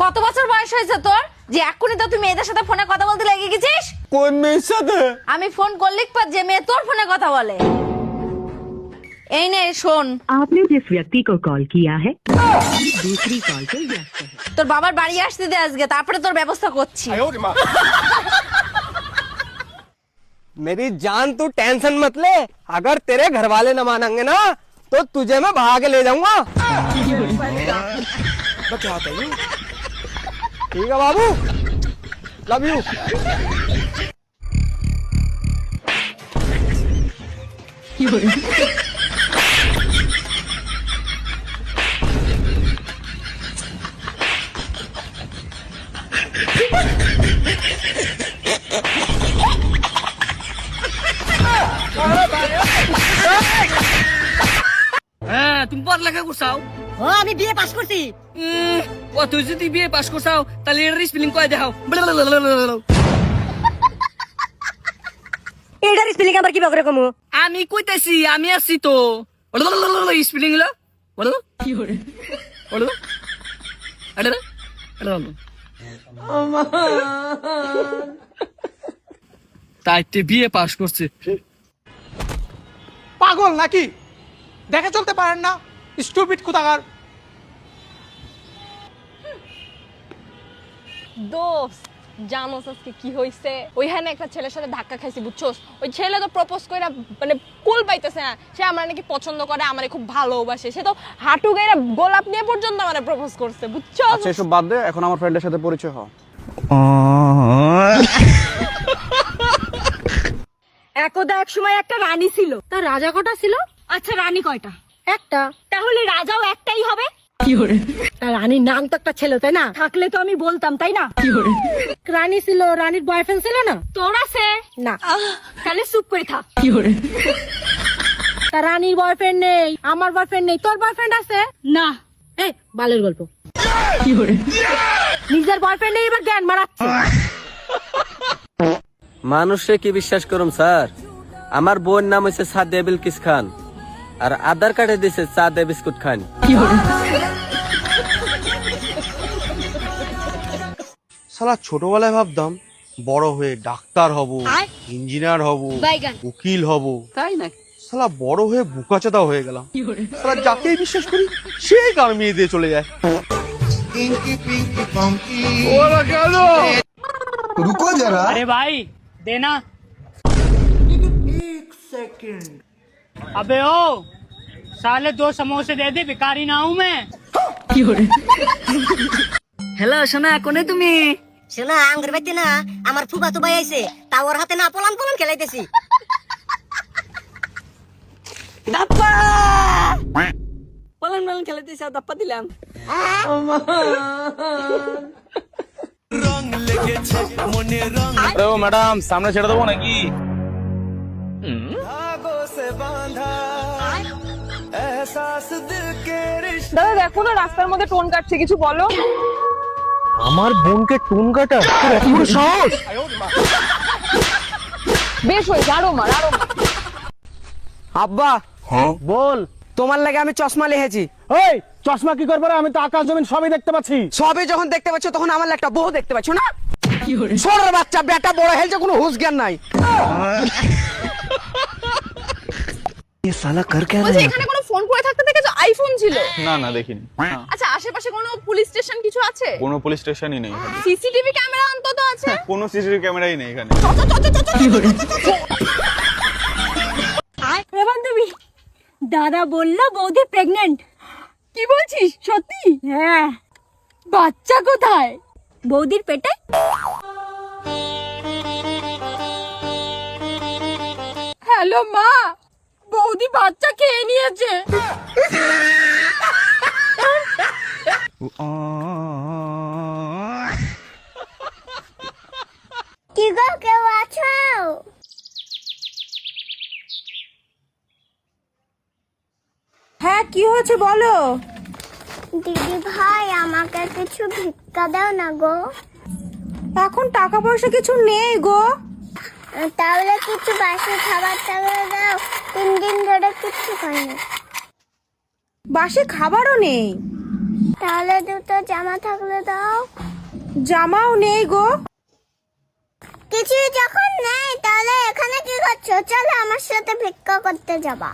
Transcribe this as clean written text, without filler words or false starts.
কত বছর বয়স হয়েছে তোর যে এক্ষুনি তো তুই মেয়েদের সাথে ফোনে কথা বলতে লেগে গেছিস? কোন মেয়ের সাথে? আমি ফোন করলেই পর যে মেয়ে তোর ফোনে কথা বলে। এই নে শোন, आपने जिस व्यक्ति को कॉल किया है दूसरी कॉल पे व्यस्त है। তোর বাবার বাড়ি আসতে দে আজকে, তারপরে তোর ব্যবস্থা করছি। मेरी जान तू टेंशन मत ले, अगर तेरे घर वाले न मानेंगे ना तो तुझे मैं भगा के ले जाऊंगा। ठीक है बाबू, लव यू। হ্যাঁ, তুমি পড়ালেখা করছাও? ও আমি বিয়ে পাস করছি। ও তুই যদি বিয়ে পাস করছাও তাহলে এর স্পেলিং কয় দেখাও। এটার স্পেলিং আবার কি বকরে কমু? আমি কইতাছি, আমি আছি তো। স্পেলিং হলো বলো কি করে বলো আরে তাইতে বিয়ে পাস করছে। পাগল নাকি? দেখে চলতে পারেন না? স্টুপিড কোথাকার। দোস্ত জানোস আজকে কি হইছে? ওইখানে একটা ছেলের সাথে ধাক্কা খাইছি, বুঝছোস? ওই ছেলে তো প্রপোজ কইরা মানে কুল পাইতেছে না। সে আমার নাকি পছন্দ করে, আমারে খুব ভালোবাসে। সে তো হাঁটু গাইরা গোলাপ নিয়ে পর্যন্ত আমারে প্রপোজ করছে, বুঝছোস? আচ্ছা এসব বাদ দে, এখন আমার ফ্রেন্ডের সাথে পরিচয় হ। একদা এক সময় একটা রানী ছিল। তার রাজা কটা ছিল? আচ্ছা রানী কয়টা? একটা। তাহলে রাজাও একটাই হবে? কি করে? তার রানীর নাম তো একটা ছিল, তাই না? থাকলে তো আমি বলতাম, তাই না? কি করে? রানী ছিল, রানীর বয়ফ্রেন্ড ছিল না? তোর আছে না? তাহলে চুপ করে থাক। কি করে? তার রানীর বয়ফ্রেন্ড নেই, আমার বয়ফ্রেন্ড নেই, তোর বয়ফ্রেন্ড আছে না? এই বালের গল্প। কি করে? নিজের বয়ফ্রেন্ড নেই, এবার জ্ঞান মারাচ্ছে। মানুষে কি বিশ্বাস করুম স্যার? আমার বোন নাম হইছে সাদে বিলকিস খান, আর আধার কার্ডে দিছে চাঁদে বিস্কুট খান। কি করে? শালা ছোটবেলায় ভাবতাম বড় হয়ে ডাক্তার হব, ইঞ্জিনিয়ার হব, উকিল হব, তাই না? শালা বড় হয়ে বুকাচোদা হয়ে গেলাম। কি করে? শালা যাকেই বিশ্বাস করি সেই গান মেয়ে দিয়ে চলে যায়। रुको जरा। अरे भाई देना। एक सेकंड। अबे ओ साले 2 समोसे दे दे, भिखारी ना हूँ मैं। কি করে? হ্যালো সোনা, কোনে তুমি? শোনা আঙ্গুর বাইতে না আমার ফুফা তো ভাই আইছে, তা ওর হাতে না পলান পলান খেলাইতেছি। দাপ্পা পালন পালন খেলাইতেছি, দাপ্পা দিলাম। আরে ও ম্যাডাম, সামনে ছেড়ে দেবো নাকি? দাদা দেখো না, রাস্তার মধ্যে টোন কাটছে, কিছু বলো। আমার বোনকে টুন কাটা, তোর এত বড় সাহস? বেশ হয়েছে, আরো মার, আরো মার। আব্বা বল, তোমার লাগে আমি চশমা লিখেছি। ওই চশমা কি করবো রে? আমি তো আকাশ জমিন সবই দেখতে পাচ্ছি। সবই যখন দেখতে পাচ্ছ তখন আমার একটা বউ দেখতে পাচ্ছ না? কি করে? ছোড়ার বাচ্চা, বেটা বড় হেলছে, কোনো হুঁশ জ্ঞান নাই। বলছি এখানে কোনো ফোন পড়ে থাকতে দেখেছো? আইফোন ছিল। না না দেখিনি। আচ্ছা আশেপাশে কোনো পুলিশ স্টেশন কিছু আছে? কোনো পুলিশ স্টেশনই নেই এখানে। সিসিটিভি ক্যামেরা অন্তত আছে? কোনো সিসিটিভি ক্যামেরাই নেই এখানে। কি করে? বান্ধবী, দাদা বললো বৌদি প্রেগনেন্ট। কি বলছিস? সত্যি? হ্যাঁ। বাচ্চা কোথায়? বৌদির পেটে। হ্যালো মা, বৌদি বাচ্চা খেয়ে নিয়েছে। কি গো, কেউ আছো? হ্যাঁ কি হয়েছে বলো। দিদি ভাই আমাকে কিছু ভিক্ষা দাও না গো। এখন টাকা পয়সা কিছু নেই গো। তাহলে কিছু বাসি খাবার টাবার দাও, 3 দিন ধরে কিছু খাইনি। বাসি খাবারও নেই? তাহলে দুটো জামা থাকলে দাও। জামাও নেই গো। কিছু যখন নেই তাহলে এখানে কি করছো? চলো আমার সাথে ভিক্ষা করতে যাবা।